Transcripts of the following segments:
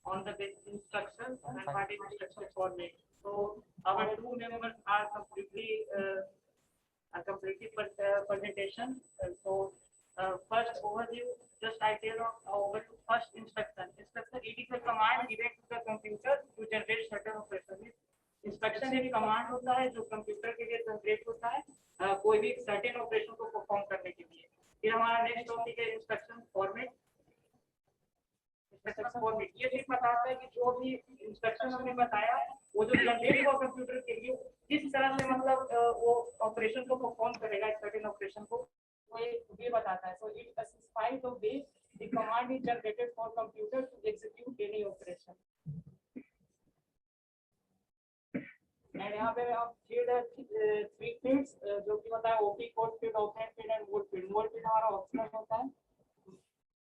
on the basic instructions and party instruction format. So our two members are completely presentation. First overview, just I tell overview. First instruction. Instruction, it is a command given to the computer to generate certain operation. Instruction एक command होता है जो computer के लिए generate होता है कोई भी सर्टेन ऑपरेशन को परफॉर्म करने के लिए। फिर हमारा नेक्स्ट टॉपिक है इंस्ट्रक्शन फॉर्मेट। इंस्ट्रक्शन फॉर्मेट ये भी बताता है कि जो भी इंस्ट्रक्शन हमने बताया वो जो जनरेट हुआ कंप्यूटर के लिए किस तरह से मतलब वो ऑपरेशन को परफॉर्म करेगा, सर्टेन ऑपरेशन को वो ये बताता है। So it specifies the way the command is generated for computer to execute any operation. And यहाँ पे हम थ्री फील्ड्स जो कि होता है op code field, operand field and mode field. Mode field हमारा ऑप्शनल होता है।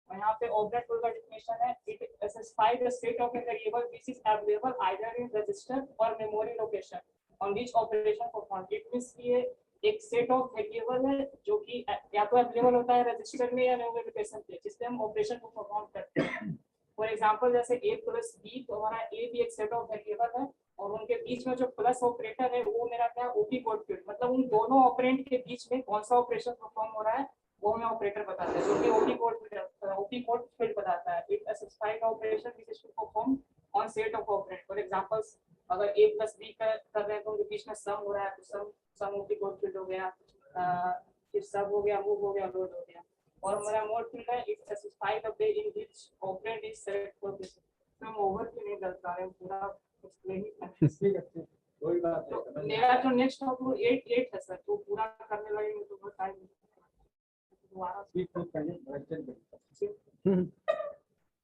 और यहाँ पे ऑब्जेक्ट फील्ड का डेफिनेशन है, it specifies the state of a variable which is available either in register or memory location on which operation performed। It means ये एक सेट ऑफ वेरिएबल है जो कि या तो अवेलेबल होता है रजिस्टर में या मेमोरी लोकेशन पे जिससे हम ऑपरेशन को परफॉर्म करते हैं। फॉर एग्जांपल जैसे a प्लस b, तो हमारा a भी एक सेट ऑफ वेरिएबल है और उनके बीच में जो प्लस ऑपरेटर है वो मेरा क्या ओपी कोड फील्ड, मतलब उन दोनों ऑपरेंड के बीच में कौन सा ऑपरेशन परफॉर्म हो रहा है वो हमें ऑपरेटर बताता है जो कि ओपी कोड फील्ड बताता है। It specifies operation which is to perform on set of operand. For examples अगर a प्लस b कर रहे हैं तो उनके बीच में सम हो रहा है तो सम ओपी कोड फील्ड हो गया, फिर सब हो गया, मूव हो गया, लोड हो गया। और हमारा मोड फील्ड है, it specifies the way in which operand is select for this. हम ओवर की नहीं करता है पूरा कोई बात नहीं। मेरा जो नेक्स्ट टॉपिक 8 है सर, तो पूरा करने लगेंगे तो बहुत टाइम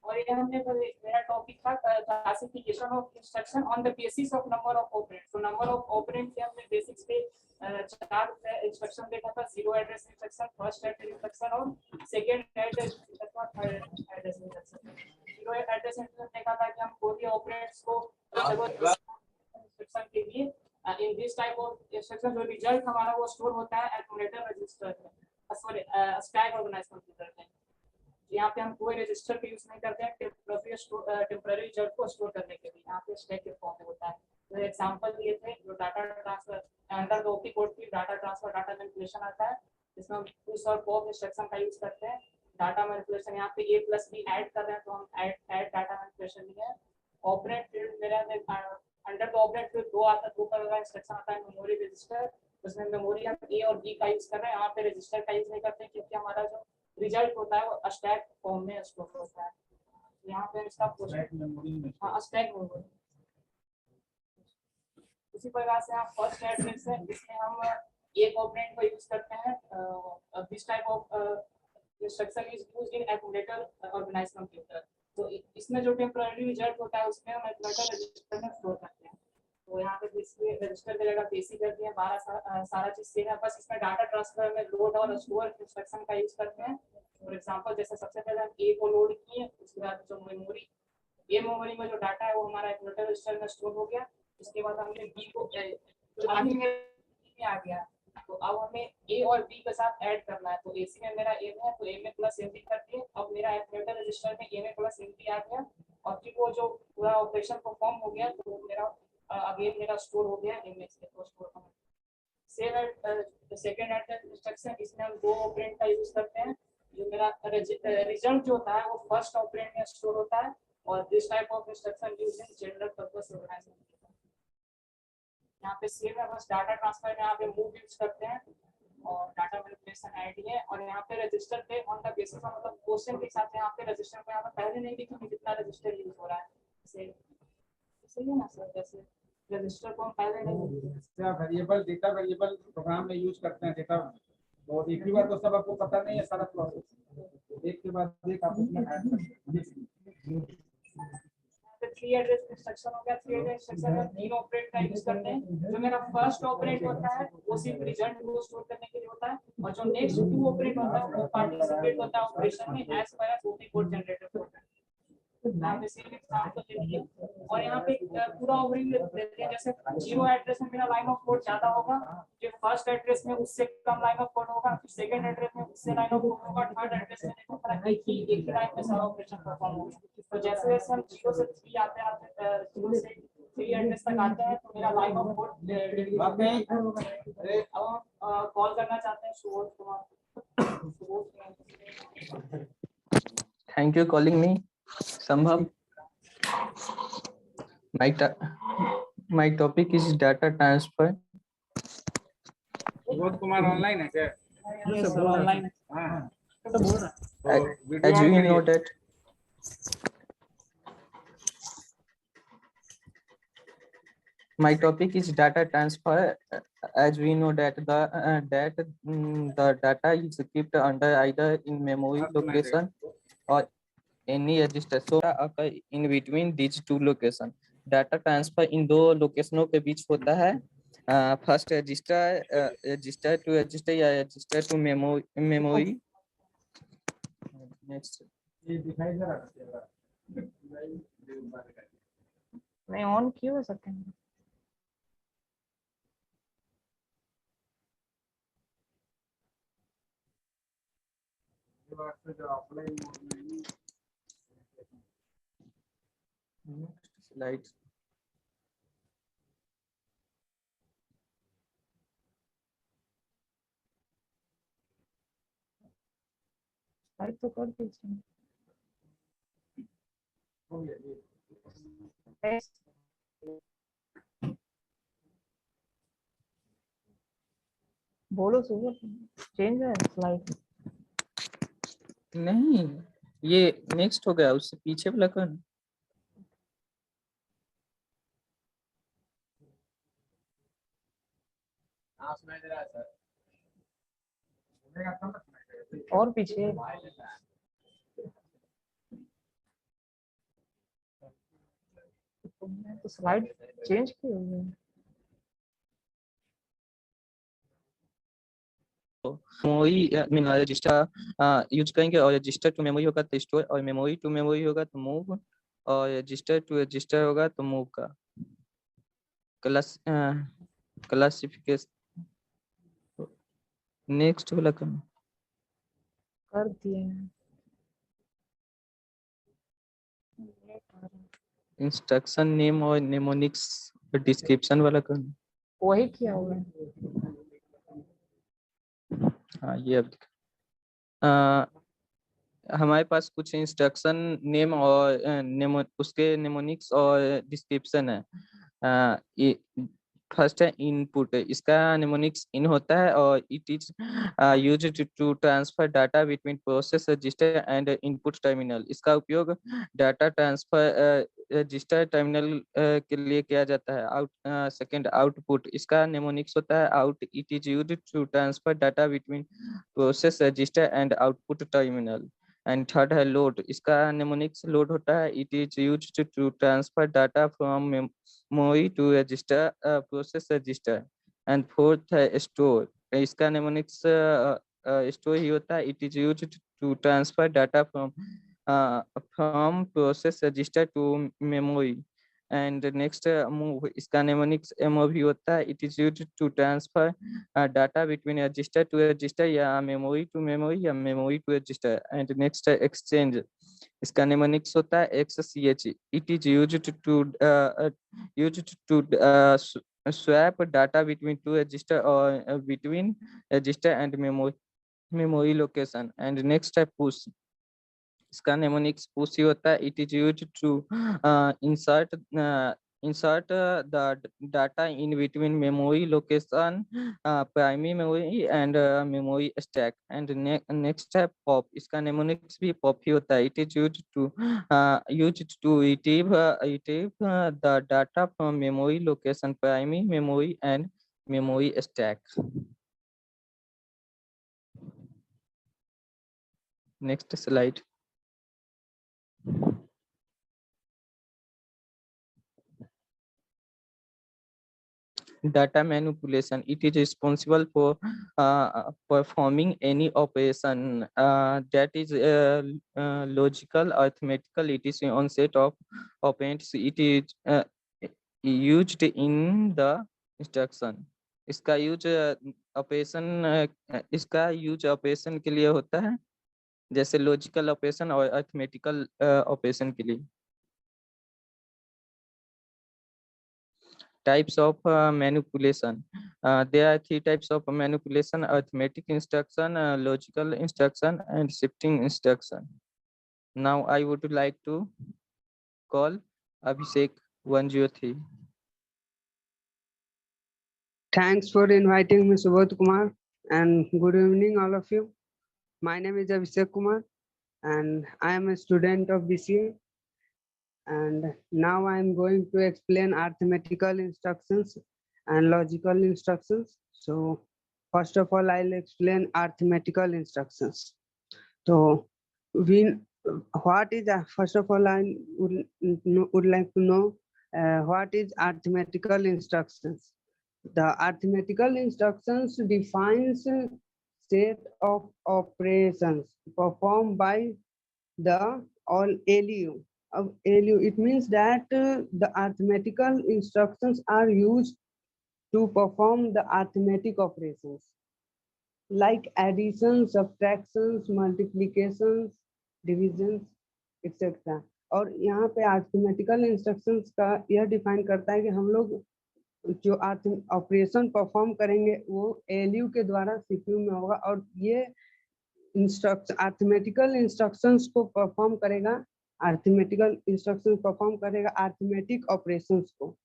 और ये हमने मेरा टॉपिक था classification of instruction on the basis of number of operand. तो नंबर ऑफ ऑपरेंड के हमने बेसिक्स पे 4 इंस्ट्रक्शन देखा था, zero address instruction, first address instruction और सेकंड एड्रेस अथवा third address instruction. Zero address instruction देखा था कि हम कोई भी ऑपरेंड्स को इंस्ट्रक्शन के लिए इन दिस टाइप ऑफ इंस्ट्रक्शन जो रिजल्ट हमारा वो स्टोर होता है एक्यूमुलेटर रजिस्टर में, सॉरी स्टैक ऑर्गेनाइज्ड कंप्यूटर में। यहाँ पे हम कोई रजिस्टर का यूज नहीं करते हैं टेम्पररी रिजल्ट को स्टोर करने के लिए, यहाँ पे स्टैक के फॉर्म में होता है। तो एग्जांपल दिए थे जो data transfer under the OP code की डाटा ट्रांसफर डाटा मैनिपुलेशन आता है जिसमें हम पुश और पॉप इंस्ट्रक्शन का यूज करते हैं। डाटा मैनिपुलेशन यहाँ पे a प्लस b ऐड कर रहे हैं तो हम ऐड डाटा मैनिपुलेशन नहीं है। ऑपरेंड फील्ड मेरा अंडर द ऑपरेंड फील्ड दो तरह का इंस्ट्रक्शन आता है, मेमोरी रजिस्टर, उसमें मेमोरी हम a और b का यूज कर रहे हैं, यहाँ पे रजिस्टर का यूज नहीं करते क्योंकि हमारा जो रिजल्ट होता है वो स्टैक फॉर्म में स्टोर होता है। यहाँ पे इसका स्टैक मेमोरी। उसी प्रकार से आप फर्स्ट एड्रेस है इसमें हम एक ऑपरेंड को यूज करते हैं। This type of instruction is used in accumulator organized computer. तो इसमें जो टेम्पररी रिजल्ट होता है उसमें हम एक्यूमुलेटर रजिस्टर में स्टोर करते हैं। तो यहाँ पे इसलिए रजिस्टर की जगह बेसी कर दिया, सारा चीज सेम है, बस इसमें डाटा ट्रांसफर में लोड और स्टोर इंस्ट्रक्शन का यूज करते हैं। फॉर एग्जांपल जैसे सबसे पहले हम ए को लोड किए, उसके बाद जो मेमोरी में जो डाटा है वो हमारा एक्यूमुलेटर रजिस्टर में स्टोर हो गया। उसके बाद हमने बी को जो आगे में आ गया तो अब हमें ए और बी के साथ ऐड करना है। तो एसी में मेरा ए है तो ए में प्लस एम बी कर दिए, अब मेरा एक्यूमुलेटर रजिस्टर में ए में प्लस एम बी आ गया और फिर वो जो पूरा ऑपरेशन परफॉर्म हो गया तो मेरा अगेन मेरा स्टोर हो गया इमेज के तो स्टोर हो सेव सेकंड एड्रेस इंस्ट्रक्शन। इसमें हम दो ऑपरेंड का यूज करते हैं। जो मेरा रिजल्ट जो होता है वो फर्स्ट ऑपरेंड में स्टोर होता है और this type of instruction used in general purpose organization. यहाँ पे सेव है, बस डाटा ट्रांसफर में यहाँ पे मूव यूज करते हैं और डाटा मैनिपुलेशन ऐड है। और यहाँ पे रजिस्टर पे ऑन द बेसिस ऑफ मतलब क्वेश्चन के हिसाब से यहाँ पे रजिस्टर को यहाँ पे पहले नहीं लिखा कितना रजिस्टर यूज हो रहा है, सही है ना सर। जैसे रजिस्टर को हम पहले नहीं वेरिएबल डेटा वेरिएबल प्रोग्राम में यूज करते हैं डेटा, तो एक ही बार तो सब आपको पता नहीं है सारा प्रोसेस, एक के बाद एक आप उसमें ऐड करते हैं। थ्री एड्रेस इंस्ट्रक्शन हो गया। थ्री एड्रेस इंस्ट्रक्शन में तीन ऑपरेंड का यूज करते हैं। जो मेरा फर्स्ट ऑपरेंड होता है वो सिर्फ रिजल्ट को स्टोर करने के लिए होता है और जो नेक्स्ट टू ऑपरेंड होता है वो पार्टिसिपेट होता है ऑपरेशन में as per as OP code generator होता है। यहाँ पे सिर्फ एग्जांपल दे दिए और यहाँ पे पूरा ओवरव्यू देते हैं। जैसे 0 एड्रेस में मेरा लाइन ऑफ कोड ज्यादा होगा, जो फर्स्ट एड्रेस में उससे कम लाइन ऑफ कोड होगा, सेकंड एड्रेस में उससे लाइन ऑफ कोड होगा, थर्ड एड्रेस में देखो पूरा एक ही लाइन में सारा ऑपरेशन परफॉर्म होगा। तो जैसे जैसे हम 0 से 3 आते हैं 0 से 3 एड्रेस तक आते हैं तो मेरा लाइन ऑफ कोड कॉल करना चाहते हैं Subodh Kumar. Thank you calling me, Sambhav. My topic is data transfer. Subodh Kumar online है क्या? ऑनलाइन है हाँ तो बोल रहा है। वीडियो As ऑन we करिए। know that my topic is data transfer. As we know that the data is kept under either in memory location or any register. So occur in between these two locations. Data transfer in दो लोकेशनों के बीच होता है। First resistor to register या register to memory. Next ये दिखाई दे रहा है। नहीं ऑन क्यों हो सकते हैं? जो ऑफलाइन मोड में स्लाइड। लाइट तो कर दीजिए। हो गया ये। बोलो सुबह चेंज है स्लाइड। नहीं, ये नेक्स्ट हो गया, उससे पीछे वाला कौन? हाँ सुनाई दे रहा है सर। सुनेगा तब ना सुनाई देगा। और पीछे तो स्लाइड चेंज की हुई है। मेमोरी मीन रजिस्टर यूज करेंगे और रजिस्टर टू मेमोरी होगा तो स्टोर, और मेमोरी टू मेमोरी होगा तो मूव, और रजिस्टर टू रजिस्टर होगा तो मूव का क्लासिफिकेशन। नेक्स्ट वाला करना। कर दिए हैं। इंस्ट्रक्शन नेम और नेमोनिक्स डिस्क्रिप्शन वाला करना। वही किया हुआ है। हाँ ये अब हमारे पास कुछ इंस्ट्रक्शन नेम और उसके नेमोनिक्स और डिस्क्रिप्शन है। फर्स्ट है इनपुट, इसका नेमोनिक्स इन होता है और it is used to transfer data between process register and input terminal. इसका उपयोग डाटा ट्रांसफर रजिस्टर टर्मिनल के लिए किया जाता है। सेकंड आउटपुट, इसका नेमोनिक्स होता है out, it is used to transfer data between process register and output terminal. And third है लोड, इसका नेमोनिक्स लोड होता है, it is used to transfer data from memory to register process register. And fourth है store, इसका mnemonics store ही होता है, it is used to transfer data from process register to memory. And next move, इसका mnemonics move ही होता है, it is used to transfer data between register to register या मेमोरी टू मेमोरी या memory to register. And next है exchange, इसका mnemonics होता है XCH, it is used to swap data between two register or between register and memory location. And next है push, इसका mnemonics push ही होता है, it is used to insert the data in between memory location, primary memory and memory stack. And next है pop, इसका mnemonics भी pop ही होता है, it is used to retrieve the data from memory location, primary memory and memory stack. Next slide. data manipulation. It is responsible for performing any operation that is logical, arithmetical. It is on set of operands. It is used in the instruction. इसका use operation के लिए होता है, जैसे logical operation और arithmetical operation के लिए. Types of manipulation. There are 3 types of manipulation: arithmetic instruction, logical instruction, and shifting instruction. Now I would like to call Abhishek 103. Thanks for inviting me, Subodh Kumar, and good evening, all of you. My name is Abhishek Kumar, and I am a student of BCA. And now I am going to explain arithmetical instructions and logical instructions. So first of all, I'll explain arithmetical instructions. So what is first of all, I would like to know what is arithmetical instructions. The arithmetical instructions defines a set of operations performed by the LU. It means that the arithmetical instructions are used to perform the arithmetic operations like addition, subtractions, multiplications, divisions, etc. और यहाँ पे arithmetical instructions का यह define करता है कि हम लोग जो ऑपरेशन परफॉर्म करेंगे वो ALU के द्वारा CPU में होगा, और ये अरिथमेटिकल इंस्ट्रक्शंस को परफॉर्म करेगा, अरिथमेटिक ऑपरेशंस को,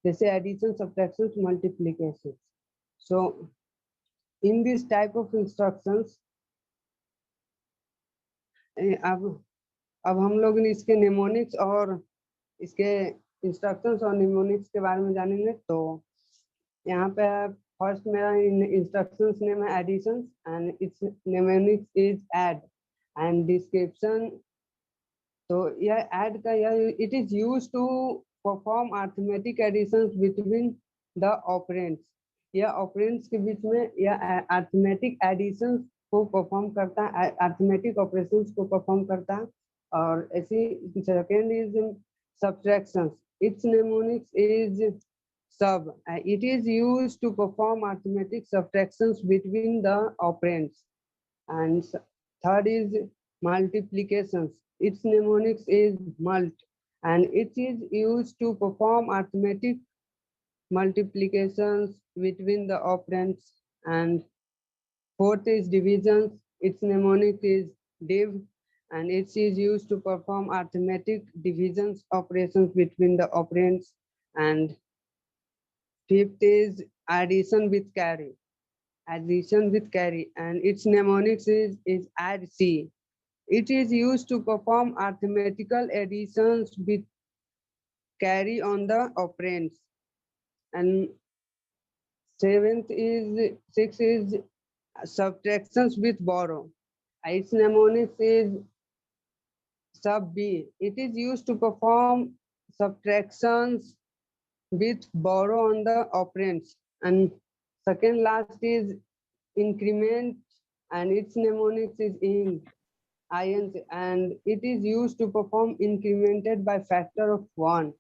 जैसे addition, subtraction, multiplication. So in this type of instructions अब हम लोग इसके निमोनिक्स और इसके इंस्ट्रक्शंस और निमोनिक्स के बारे में जानेंगे. तो यहाँ पे फर्स्ट मेरा इंस्ट्रक्शंस नेम है addition and its mnemonics is add and description. तो यह ऐड का it is used to perform arithmetic additions between the operands. यह ऑपरेंड्स के बीच में यह अरिथमेटिक एडिशंस को परफॉर्म करता है, अरिथमेटिक ऑपरेशंस को परफॉर्म करता है. और ऐसी second is subtractions. Its mnemonics is sub. It is used to perform arithmetic subtractions between the operands. And third is multiplications. Its mnemonics is mult, and it is used to perform arithmetic multiplications between the operands. And fourth is divisions. Its mnemonic is div, and it is used to perform arithmetic divisions operations between the operands. And fifth is addition with carry. And its mnemonics is add C. It is used to perform arithmetical additions with carry on the operands. And sixth is subtractions with borrow. Its mnemonics is sub B. It is used to perform subtractions with borrow on the operands. And second last is increment, and its mnemonics is INC, and it is used to perform incremented by factor of 1.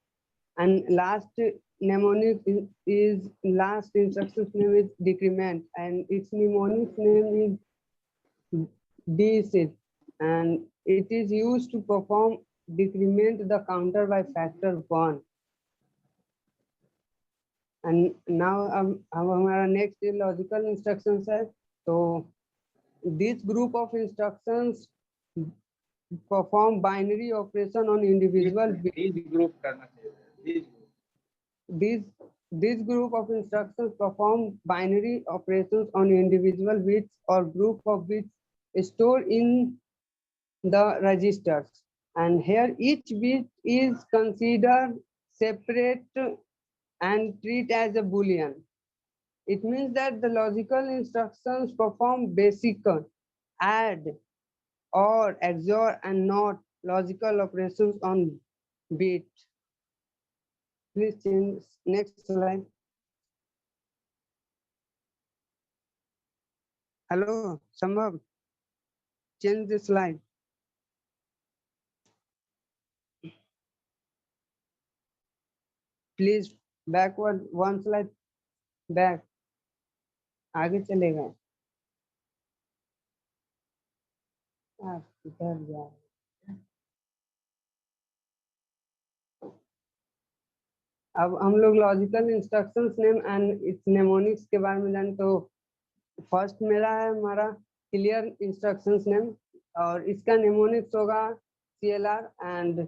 And last mnemonic is last instruction name is decrement, and its mnemonic name is DSID, and it is used to perform decrement the counter by factor 1. And now हमारा next logical instructions है. So this group of instructions perform binary operation on individual this group of instructions perform binary operations on individual bits or group of bits stored in the registers, and here each bit is considered separate and treat as a boolean. It means that the logical instructions perform basic add, or, XOR, and NOT logical operations on bit. Please change next slide. Hello, Sambhav. Change the slide. Please backward one slide back. आगे चले गए इधर जा अब हम लोग logical instructions name and it's mnemonics के बारे में जाने तो फर्स्ट मेरा है हमारा क्लियर इंस्ट्रक्शंस नेम और इसका नेमोनिक्स होगा CLR and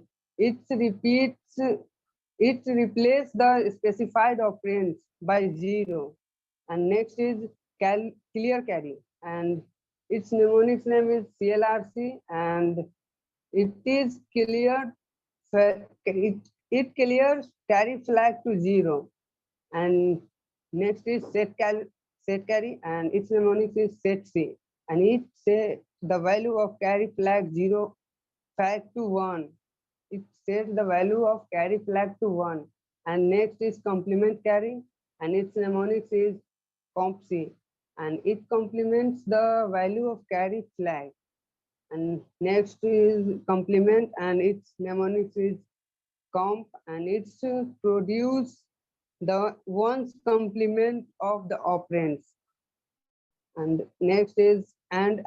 it replace the specified operands by 0 and next is clear carry and its mnemonics name is CLRC and it is cleared it clears carry flag to 0 and next is set carry and its mnemonics is set C and it say the value of carry flag 0 flag to 1. It sets the value of carry flag to 1 and next is complement carry and its mnemonics is comp C and it complements the value of carry flag and next is complement and its mnemonics is comp and it's produce the ones complement of the operands and next is and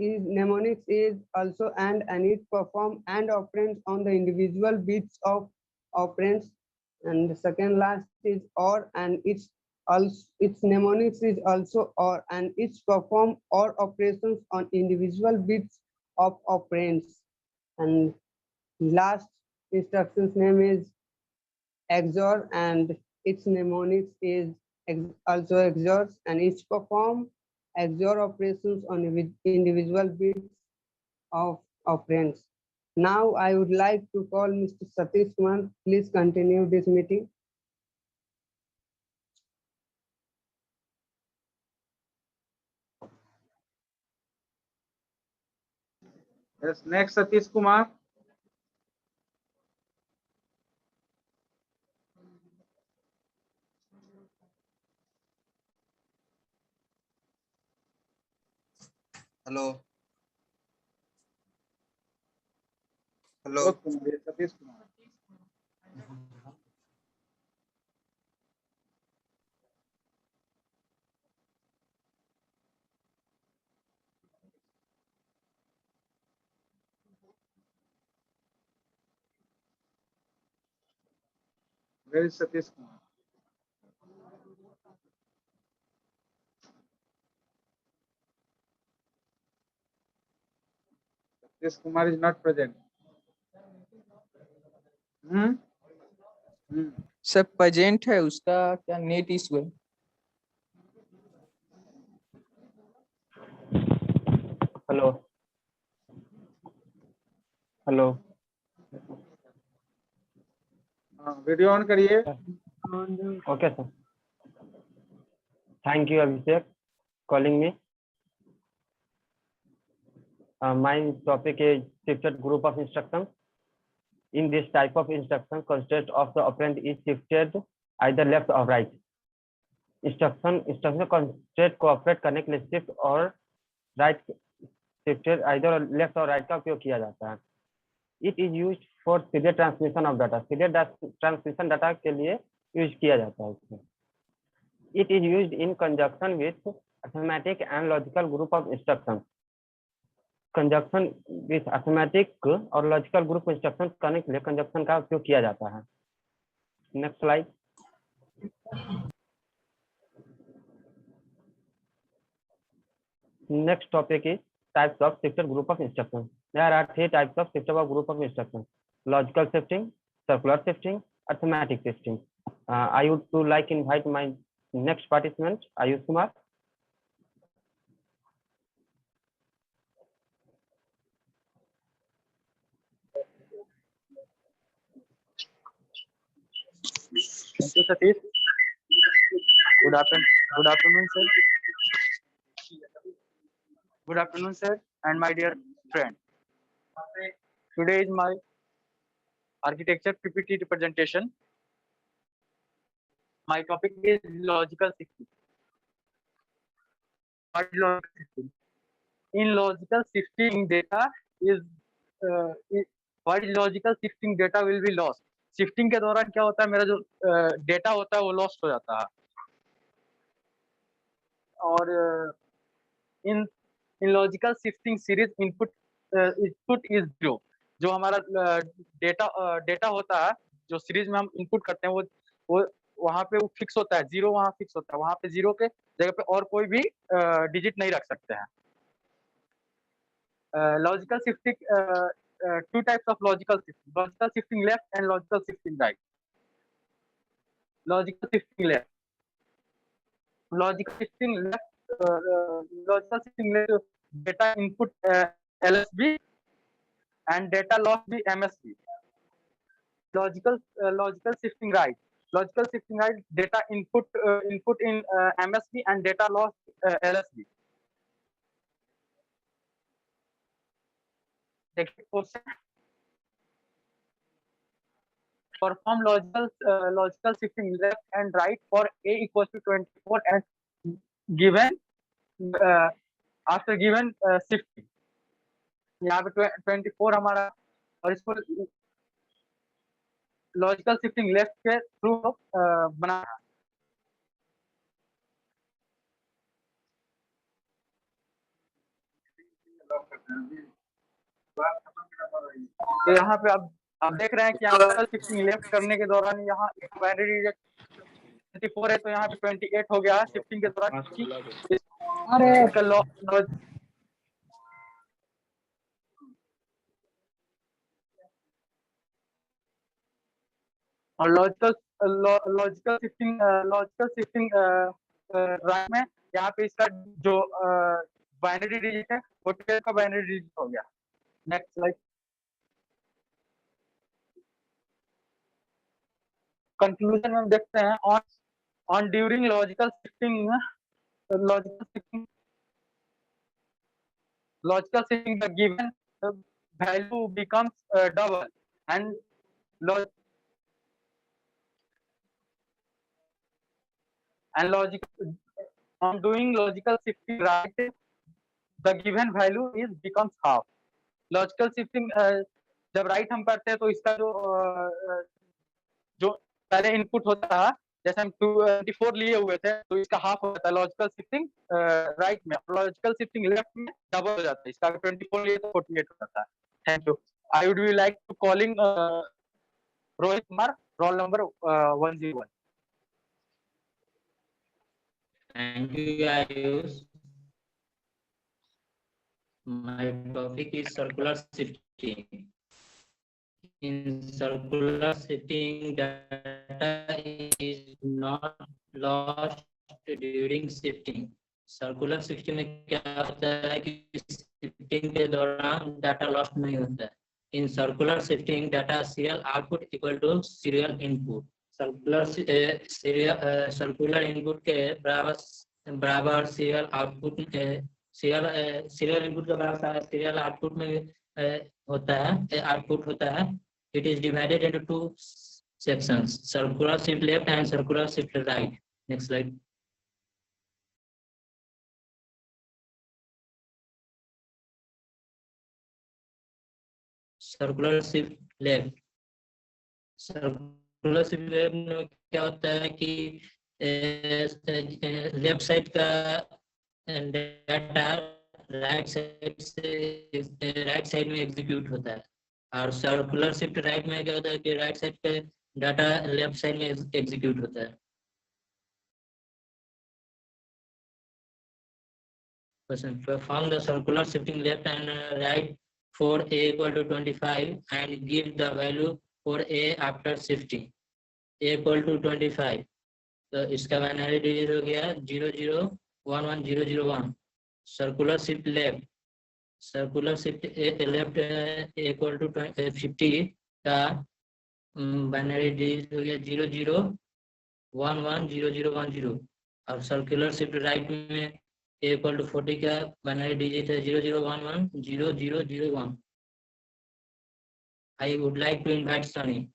is mnemonics is also and it perform and operands on the individual bits of operands and the second last is or and its mnemonics is also or and it's perform or operations on individual bits of operands and last instructions name is XOR and its mnemonics is also XOR and it's perform XOR operations on individual bits of operands. Now I would like to call Mr. Satish Kumar. Please continue this meeting. Yes, next Satish Kumar. Hello. Hello. Satish Kumar. Where is Satish Kumar? Satish Kumar is not present. Sir present है, उसका क्या net issue है? Hello hello video on करिए. Okay sir. Thank you Abhishek calling me. My topic is shifted group of instructions. In this type of instruction, constraint of the operand is shifted either left or right. Instruction constraint को operate करने के लिए shift और right shifted either left or right का उपयोग किया जाता है. It is used for serial transmission of data. Serial transmission data के लिए यूज किया जाता है इसमें. It is used in conjunction with arithmetic and logical group of instructions. Conjunction with arithmetic और लॉजिकल ग्रुप इंस्ट्रक्शन करने के लिए कंजक्शन का उपयोग किया जाता है. Next slide. Next topic is types of shifted group of instruction. There are 3 types of shifted group of instruction: logical shifting, circular shifting, arithmetic shifting. I would to like invite my next participant Ayush Kumar. Thank you, Satish. Good afternoon, sir. Good afternoon, sir, and my dear friend. Today is my architecture PPT presentation. My topic is logical shifting. What is logical shifting? In logical shifting, data is what is logical shifting? Data will be lost. Shifting के दौरान क्या होता है, मेरा जो data होता है वो लॉस्ट हो जाता है. और इन logical shifting series input is 0. जो हमारा डेटा होता है, जो सीरीज में हम इनपुट करते हैं, वो वहां पे वो फिक्स होता है, 0 वहां फिक्स होता है. वहां पे 0 के जगह पे और कोई भी डिजिट नहीं रख सकते हैं. Logical shifting, two types of logical shifting left and logical shifting right. Logical shifting left data input LSB and data loss be MSB. Logical shifting right data input in MSB and data loss LSB. Perform logical shifting left and right for A equals to 24 and given after given shifting. यहाँ पे 24 हमारा, और इसको logical shifting left के through बना. तो यहाँ पे आप देख रहे हैं कि लॉजिकल शिफ्टिंग लेफ्ट करने के दौरान यहाँ बाइनरी 24 है, तो यहाँ पे 28 हो गया शिफ्टिंग के दौरान. और लॉजिकल शिफ्टिंग राइट में यहाँ पे इसका जो बाइनरी डिजिट है वो 12 का बाइनरी डिजिट हो गया. Next slide. कंक्लूजन में हम देखते हैं on during logical shifting the given value becomes double and on doing logical shifting right, the given value is becomes half. Logical shifting जब राइट हम करते हैं तो इसका जो पहले इनपुट होता है, जैसे हम 24 लिए हुए थे, तो इसका हाफ हो जाता है लॉजिकल शिफ्टिंग राइट में. लॉजिकल शिफ्टिंग लेफ्ट में डबल हो जाता है. इसका 24 लिए तो 48 हो जाता है. Thank you. I would be like to calling Rohit Kumar, roll number 101. Thank you, Ayush. My topic is circular shifting. In circular shifting, data is not lost during shifting. Circular shifting में क्या होता है कि shifting के दौरान data lost नहीं होता है. In circular shifting, data serial output equal to serial input. Circular input के बराबर सीरियल आउटपुट सीरियल इनपुट के बराबर सीरियल आउटपुट में आउटपुट होता है. It is divided into 2 sections, circular shift left and circular shift right. Next slide. Circular shift left. Circular shift left में क्या होता है कि लेफ्ट साइड का डाटा राइट साइड में एग्जीक्यूट होता है, और सर्कुलर शिफ्ट राइट में क्या होता है कि राइट साइड का डाटा लेफ्ट साइड में एग्जीक्यूट होता है. Perform the circular shifting left and right for A equal to 25 and give the value for A after shifting. A equal to 25. तो इसका बाइनरी डिजिट हो गया 0011001. Circular shift left equal to 50 का binary digit हो गया 00110010. और circular shift right में A equal to 40 का बाइनरी डिजिट है 00110001. I would like to invite Sunny.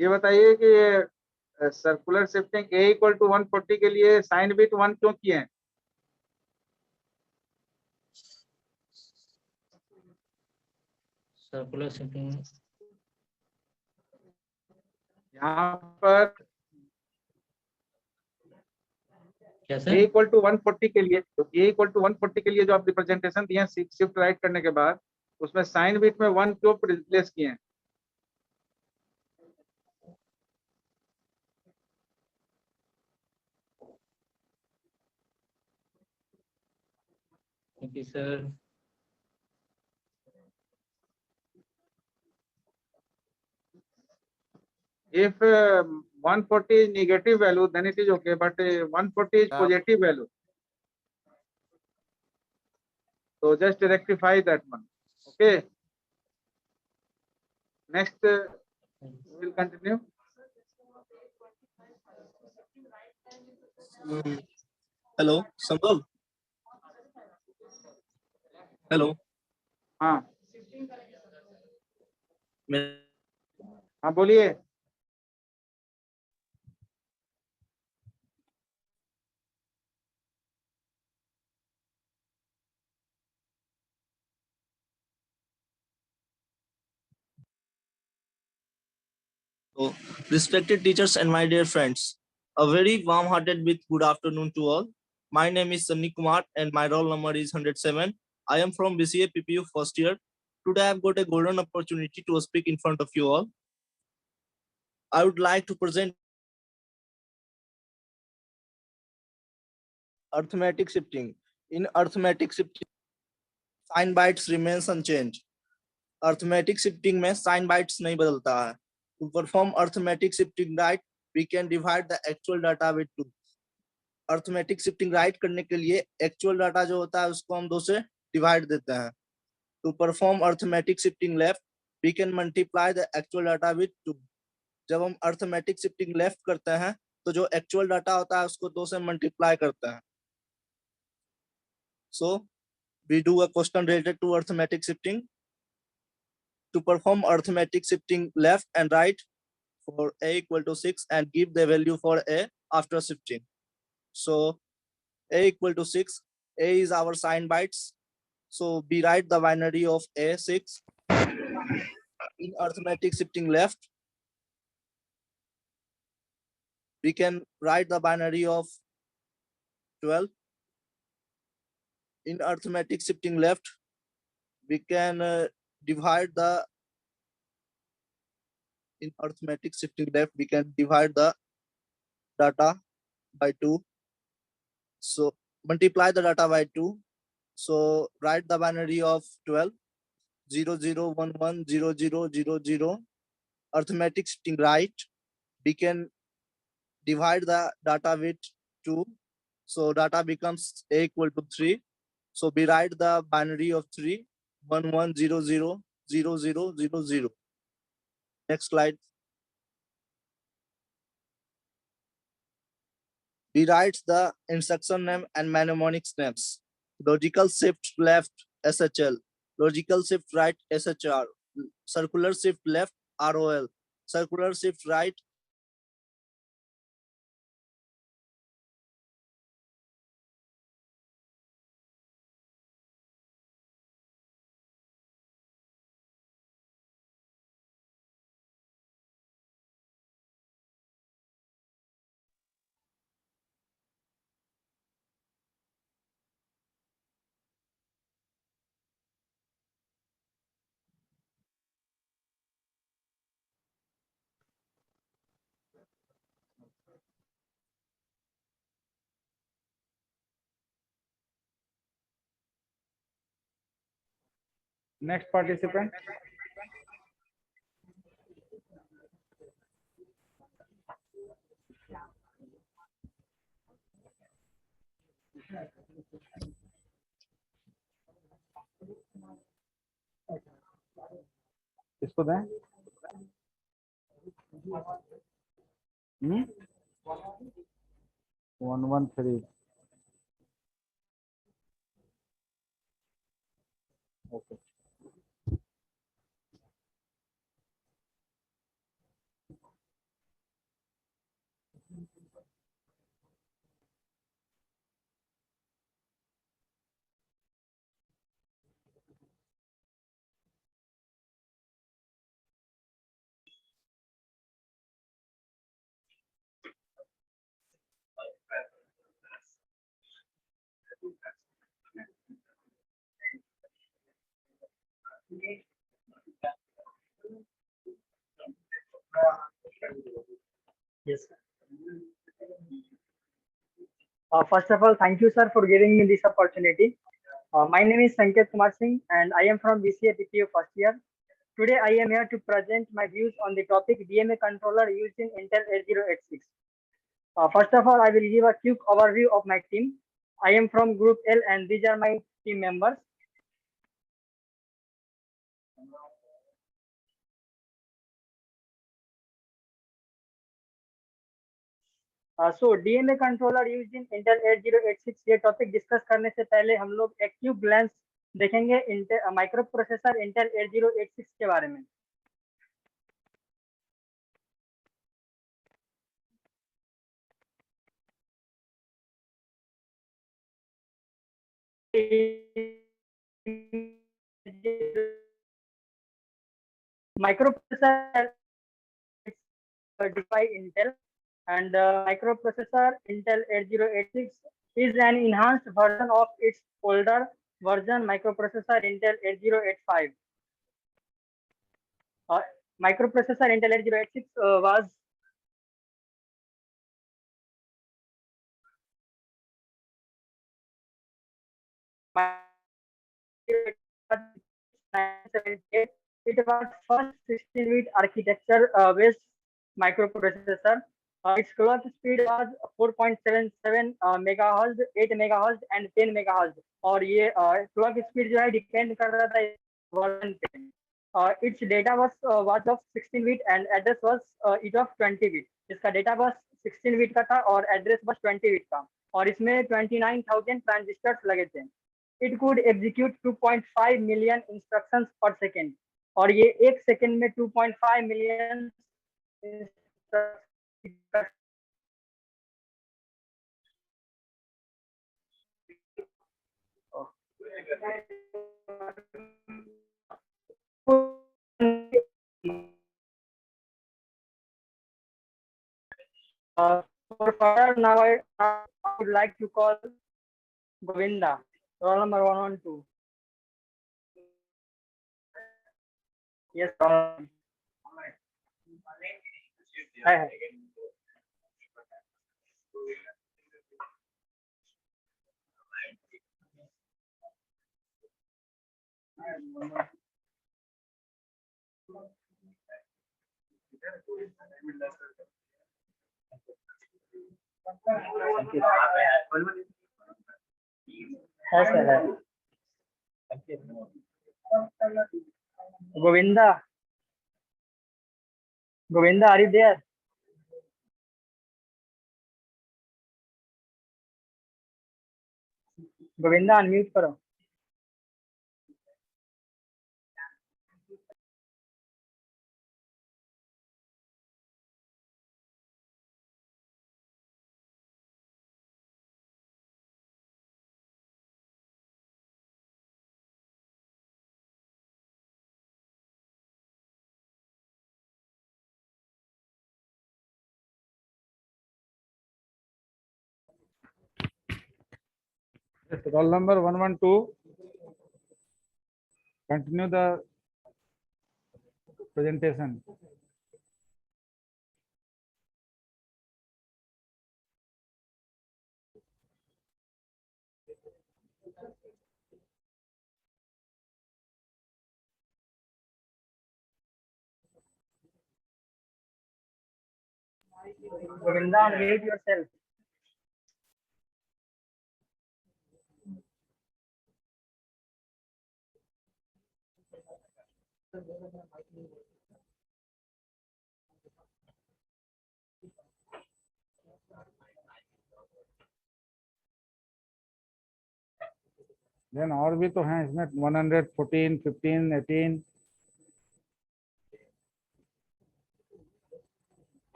ये बताइए कि circular shifting A equal to 140 के लिए साइन बिट 1 क्यों किए हैं? सर्कुलर शिफ्टिंग यहाँ पर क्या ए सर? इक्वल टू 140 के लिए, तो ए इक्वल टू 140 के लिए जो आप रिप्रेजेंटेशन दिए हैं शिफ्ट राइट करने के बाद, उसमें साइन बिट में 1 क्यों रिप्लेस किए हैं? क्योंकि sir If 140 is negative value, then it is okay, but 140 is positive value. So just rectify that one. Okay. Next, we will continue. Hello संभव, हेलो हाँ मैं हाँ बोलिए। So, respected teachers and my dear friends, a very warm-hearted with good afternoon to all. My name is Sunny Kumar and my roll number is 107. I am from BCA PPU first year. Today I have got a golden opportunity to speak in front of you all. I would like to present arithmetic shifting. In arithmetic shifting, sign bytes remains unchanged. Arithmetic shifting में sign bytes नहीं बदलता है. To perform arithmetic shifting right, we can divide the actual data with 2. Arithmetic shifting right करने के लिए actual data जो होता है उसको हम 2 से डिवाइड देते हैं. To perform arithmetic shifting left we can multiply the actual data with 2. जब हम अर्थमेटिक शिफ्टिंग लेफ्ट करते हैं तो जो एक्चुअल डाटा होता है उसको 2 से मल्टीप्लाई करते हैं. So we do a question related to arithmetic shifting. To perform arithmetic shifting left and right for a equal to 6 and give the value for a after shifting. So a equal to 6, a is our sign bytes, so we write the binary of a 6. In arithmetic shifting left we can write the binary of 12. In arithmetic shifting left we can divide the in arithmetic shifting left we can divide the data by 2, so multiply the data by 2. So write the binary of 12 0 0 1 1 0 0 0 0. Arithmetic shifting right, we can divide the data with 2, so data becomes a equal to 3. So we write the binary of 3 1 1 0 0 0 0 0 0. Next slide. We write the instruction name and mnemonics names. Logical shift left SHL, logical shift right SHR, circular shift left ROL, circular shift right Next participant. इसको दें. 113. Okay. Yes. First of all, thank you, sir, for giving me this opportunity. My name is Sanket Kumar Singh, and I am from BCA PPU first year. Today, I am here to present my views on the topic DMA controller used in Intel 8086. First of all, I will give a quick overview of my team. I am from Group L, and these are my team members. So DMA controller used in Intel 8086 ये topic discuss करने से पहले हम लोग एक quick glans देखेंगे micro processor Intel 8086 के बारे में. Microprocessor by Intel, and microprocessor Intel 8086 is an enhanced version of its older version microprocessor Intel 8085. Microprocessor Intel 8086 was it was first 16-bit architecture based microprocessor. Its clock speed was 4.77 megahertz, 8 megahertz and 10 megahertz. और ये clock speed जो है depend कर रहा था version पे. Its data was of 16-bit and address was it of 20-bit. इसका data was 16-bit का था और address was 20-bit का. और इसमें 29,000 transistors लगे थे. It could execute 2.5 million instructions per second. और ये एक सेकंड में 2.5 million for further now I would like to call Govinda, roll number 112. Yes, hi. है सर है. Govinda, are you there? Govinda, unmute करो. Yes, roll number 112. Continue the presentation. Govinda, unmute yourself. Then और भी तो हैं इसमें 114, 15, 18.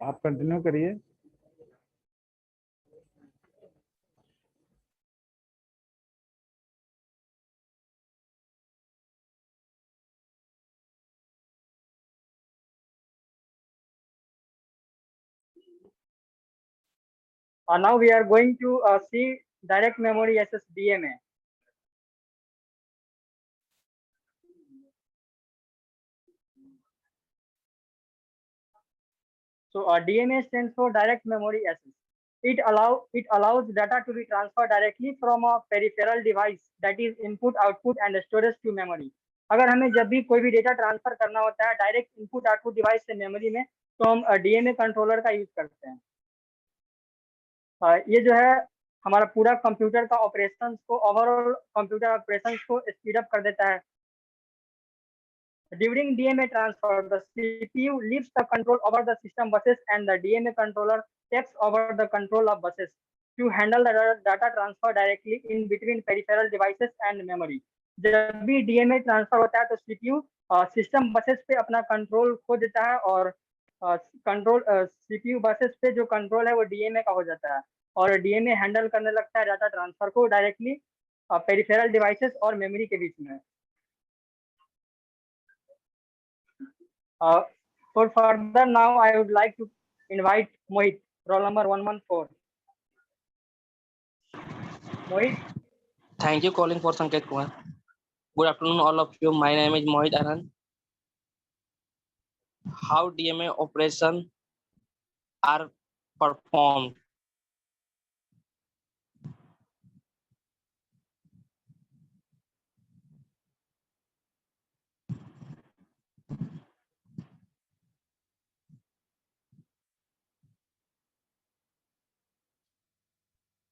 आप continue करिए। Now we are going to see direct memory access DMA. So DMA stands for direct memory access. It allows data to be transferred directly from a peripheral device, that is input, output and storage to memory. अगर हमें जब भी कोई भी data transfer करना होता है direct input output device से मेमोरी में, तो हम डीएमए कंट्रोलर का यूज करते हैं। ये जो है हमारा पूरा कंप्यूटर का ऑपरेशंस को, ओवरऑल कंप्यूटर ऑपरेशंस को स्पीड अप कर देता है। During DMA transfer, the CPU leaves the control over the system buses and the DMA controller takes over the control of buses to handle the data transfer directly in between peripheral devices and memory. जब भी DMA transfer होता है तो CPU system buses पे अपना control खो देता है और CPU बसेस पे जो कंट्रोल है वो DMA का हो जाता है और DMA हैंडल करने लगता है डाटा ट्रांसफर को डायरेक्टली पेरिफेरल डिवाइसेस और मेमोरी के बीच में। For further, now I would like to invite Mohit, roll number 114. Mohit. Thank you calling for Sanket Kumar. Good afternoon all of you. My name is Mohit Anand. How DMA operations are performed.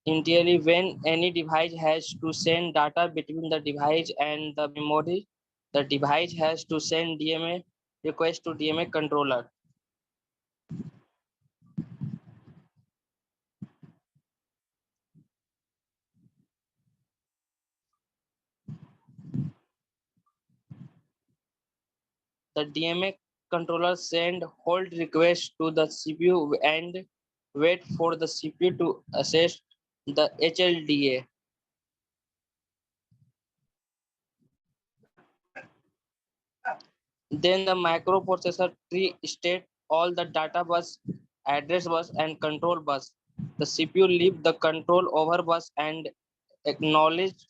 Initially, when any device has to send data between the device and the memory, the device has to send DMA request to DMA controller. The DMA controller send hold request to the CPU and wait for the CPU to access the HLDA. Then the microprocessor tree state all the data bus, address bus, and control bus. The CPU leave the control over bus and acknowledge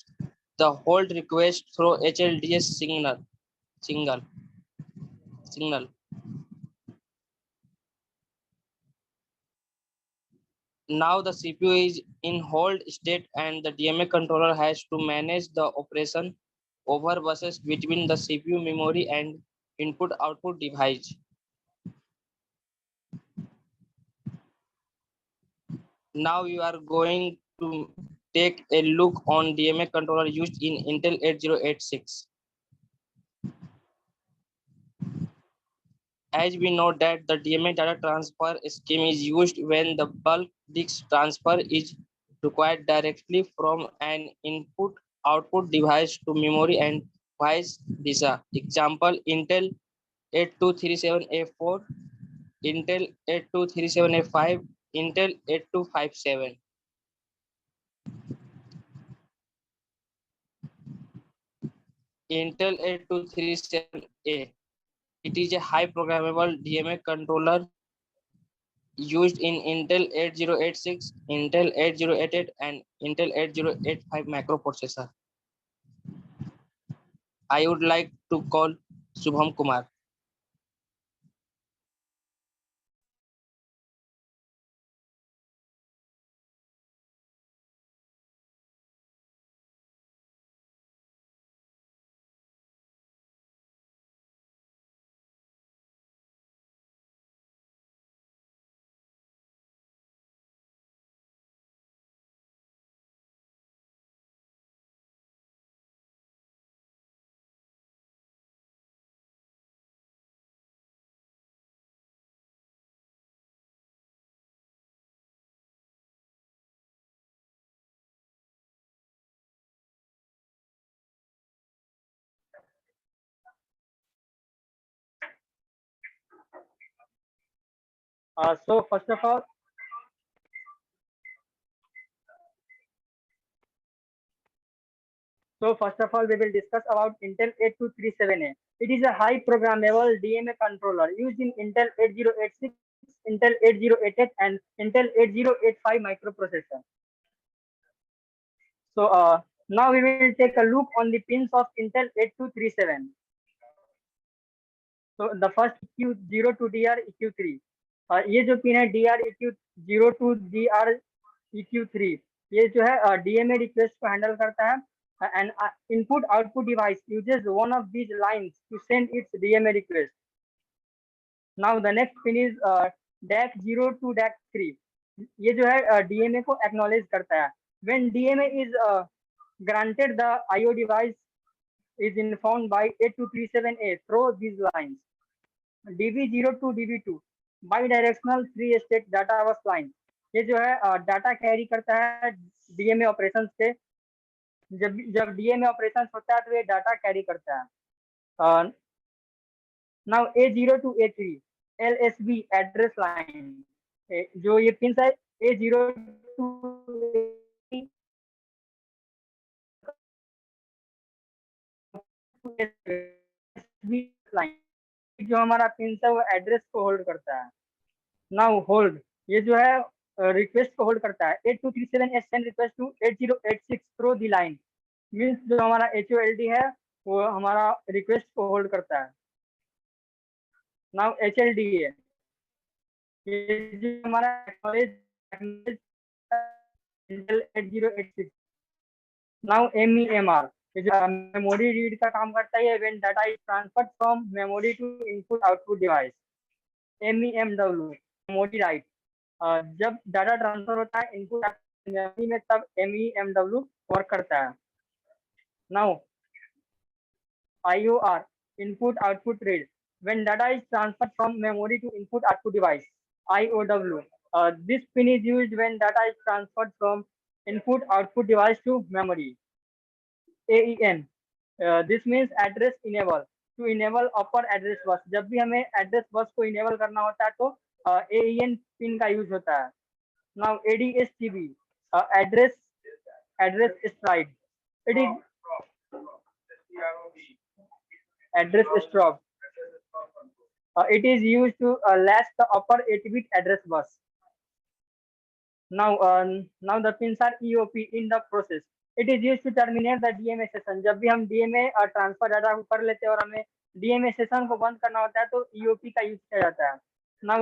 the hold request through HLDA signal. Now the CPU is in hold state and the DMA controller has to manage the operation over buses between the CPU memory and input output device. Now you are going to take a look on DMA controller used in Intel 8086. As we know that the DMA data transfer scheme is used when the bulk disk transfer is required directly from an input output device to memory and vice versa. Example, Intel 8237A4, Intel 8237A5, Intel 8257. Intel 8237A. It is a high programmable DMA controller used in Intel 8086, Intel 8088, and Intel 8085 microprocessor. I would like to call Shubham Kumar. So first of all, we will discuss about Intel 8237A. It is a high programmable DMA controller used in Intel 8086, Intel 8088, and Intel 8085 microprocessor. So now we will take a look on the pins of Intel 8237. So the first EQ0 to DR EQ3. ये जो pin है DR EQ0 to DR EQ3, ये जो है DMA request को handle करता है. An input output device uses one of these lines to send its DMA request. Now the next pin is DAC 0 to DAC 3. ये जो है DMA को acknowledge करता है. When DMA is granted, the IO device is informed by 8237A through these lines. DB0 to DB2 bidirectional 3-state data bus line. ये जो है data carry करता है DMA ऑपरेशंस के. जब DMA ऑपरेशंस होता है तो ये डाटा कैरी करता है. Now A0 to A3 LSB address line, जो ये पिन है A0 to लाइन, जो हमारा पिन है वो एड्रेस को होल्ड करता है. नाउ होल्ड, ये जो है रिक्वेस्ट को होल्ड करता है. 8237 send request to 8086 through the line, means जो हमारा HOLD है वो हमारा रिक्वेस्ट को होल्ड करता है. नाउ HLD है, ये जो हमारा Intel 8086. नाउ MEMR, ये जो मेमोरी रीड का काम करता है when data is transferred from memory to input output device. MEMW memory write, जब डाटा ट्रांसफर होता है इनपुट मेमोरी में तब MEMW वर्क करता है. Now IOR input output read, when data is transferred from memory to input output device. IOW, this pin is used when data is transferred from input output device to memory. AEN, this means address enable, to enable upper address bus. जब भी हमें address bus को enable करना होता है तो AEN pin का use होता है. Now ADSTB, address stride, it is address strobe. It is used to latch the upper 8-bit address bus. Now the pins are EOP in the process. It is used to terminate the DMA session. जब भी हम DMA transfer data कर लेते हैं और हमें DMA session को बंद करना होता है तो EOP का यूज किया जाता है. Now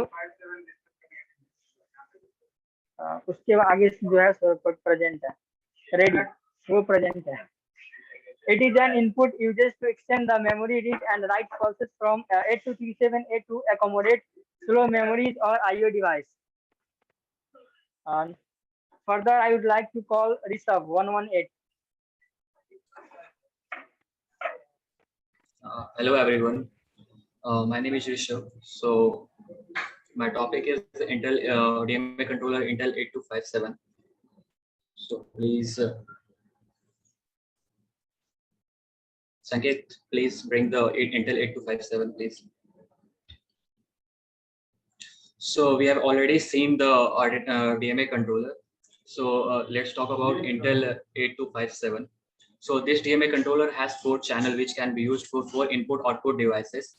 उसके आगे जो है प्रेजेंट है, रेडी, वो प्रेजेंट है. It is an input used to extend the memory read and write pulses from 8237A to accommodate slow memories or IO device. Further, I would like to call Rishabh 118. Hello everyone, my name is Rishabh. So my topic is Intel DMA controller Intel 8257. So please. Sanket, please bring the Intel 8257, please. So we have already seen the DMA controller. So let's talk about Intel 8257. So this DMA controller has 4 channels which can be used for 4 input-output devices.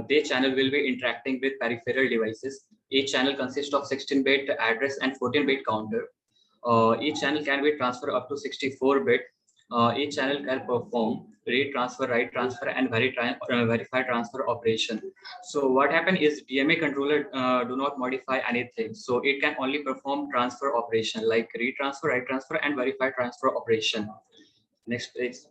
This channel will be interacting with peripheral devices. Each channel consists of 16-bit address and 14-bit counter. Each channel can be transferred up to 64-bit. Each channel can perform read transfer, write transfer, and verify transfer operation. So what happens is DMA controller do not modify anything. So it can only perform transfer operation like read transfer, write transfer, and verify transfer operation. Next please.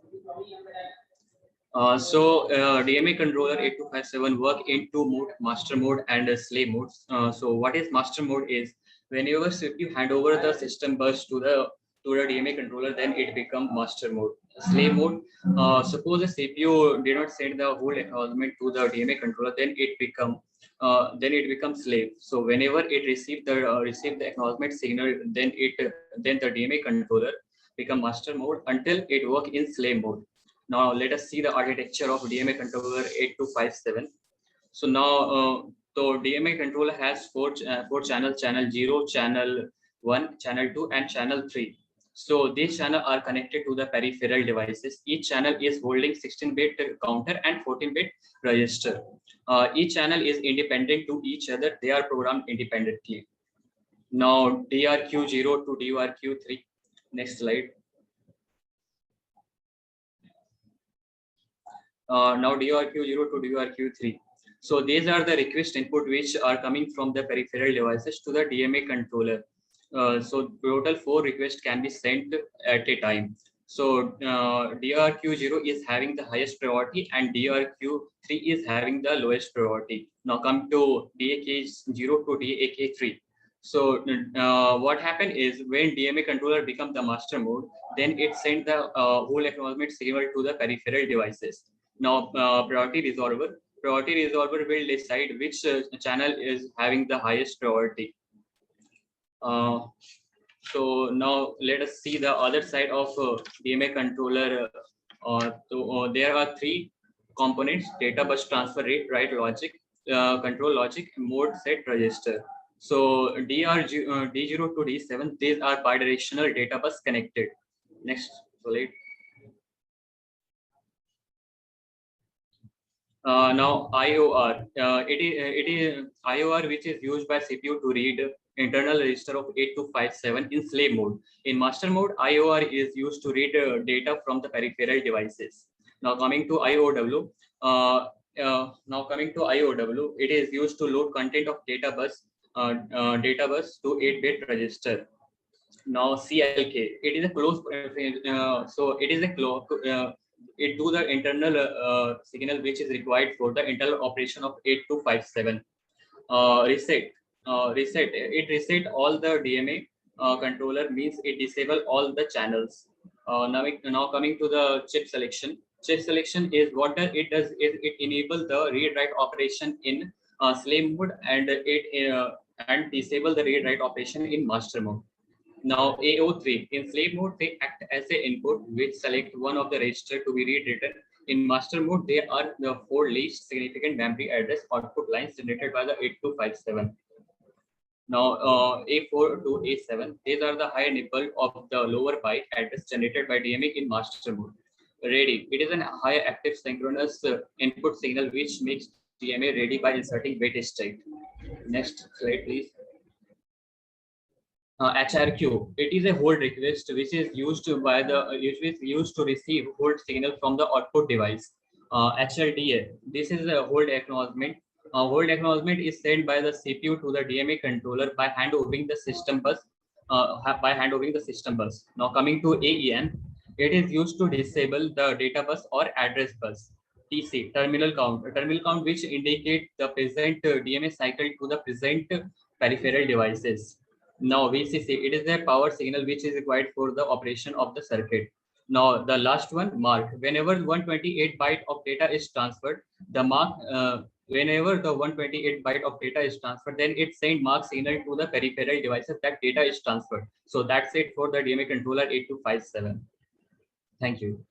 DMA controller 8257 work in 2 mode, master mode and slave modes. So what is master mode is whenever you hand over the system bus to the DMA controller, then it becomes master mode. Slave mode, suppose the CPU did not send the whole acknowledgement to the DMA controller, then it becomes slave. So whenever it receive the acknowledgement signal, then the DMA controller become master mode until it work in slave mode. Now let us see the architecture of DMA controller 8257. So now So DMA controller has four channels: channel 0, channel 1, channel 2, and channel 3. So these channels are connected to the peripheral devices. Each channel is holding 16-bit counter and 14-bit register. Each channel is independent to each other. They are programmed independently. Now DRQ0 to DRQ3. Next slide. Now DRQ0 to DRQ3. So these are the request input which are coming from the peripheral devices to the DMA controller. So total 4 requests can be sent at a time. So DRQ0 is having the highest priority and DRQ3 is having the lowest priority. Now come to DAK0 to DAK3. So what happened is when DMA controller becomes the master mode, then it sends the whole acknowledgement signal to the peripheral devices. Now priority resolver will decide which channel is having the highest priority. So now let us see the other side of DMA controller. So there are 3 components: data bus transfer rate, write logic, control logic, mode set register. So D0 to D7, these are bidirectional data bus connected. Next slide. Now IOR, it is IOR which is used by CPU to read internal register of 8257 in slave mode. In master mode, IOR is used to read data from the peripheral devices. Now coming to IOW, it is used to load content of data bus to 8-bit register. Now CLK, it is a close, so it is a close. It do the internal signal which is required for the internal operation of 8257. Reset. It reset all the DMA controller, means it disable all the channels. Now coming to the chip selection. Chip selection is what it does is it enable the read-write operation in slave mode and and disable the read-write operation in master mode. Now AO3, in slave mode, they act as an input which select one of the register to be rewritten. In master mode, they are the 4 least significant memory address output lines generated by the 8257. Now A4 to A7, these are the higher nibble of the lower byte address generated by DMA in master mode. Ready, it is a higher active synchronous input signal which makes DMA ready by inserting bit state. Next slide, please. HRQ, it is a hold request which is used by the used to receive hold signal from the output device. HLDA, this is a hold acknowledgement. Hold acknowledgement is sent by the CPU to the DMA controller by handovering the system bus. Now coming to AEN, it is used to disable the data bus or address bus. TC, terminal count which indicate the present DMA cycle to the present peripheral devices. Now VCC, it is a power signal which is required for the operation of the circuit. Now the last one, mark. Whenever 128 byte of data is transferred, the mark whenever the 128 byte of data is transferred, then it send mark signal to the peripheral devices that data is transferred. So that's it for the DMA controller 8257. Thank you.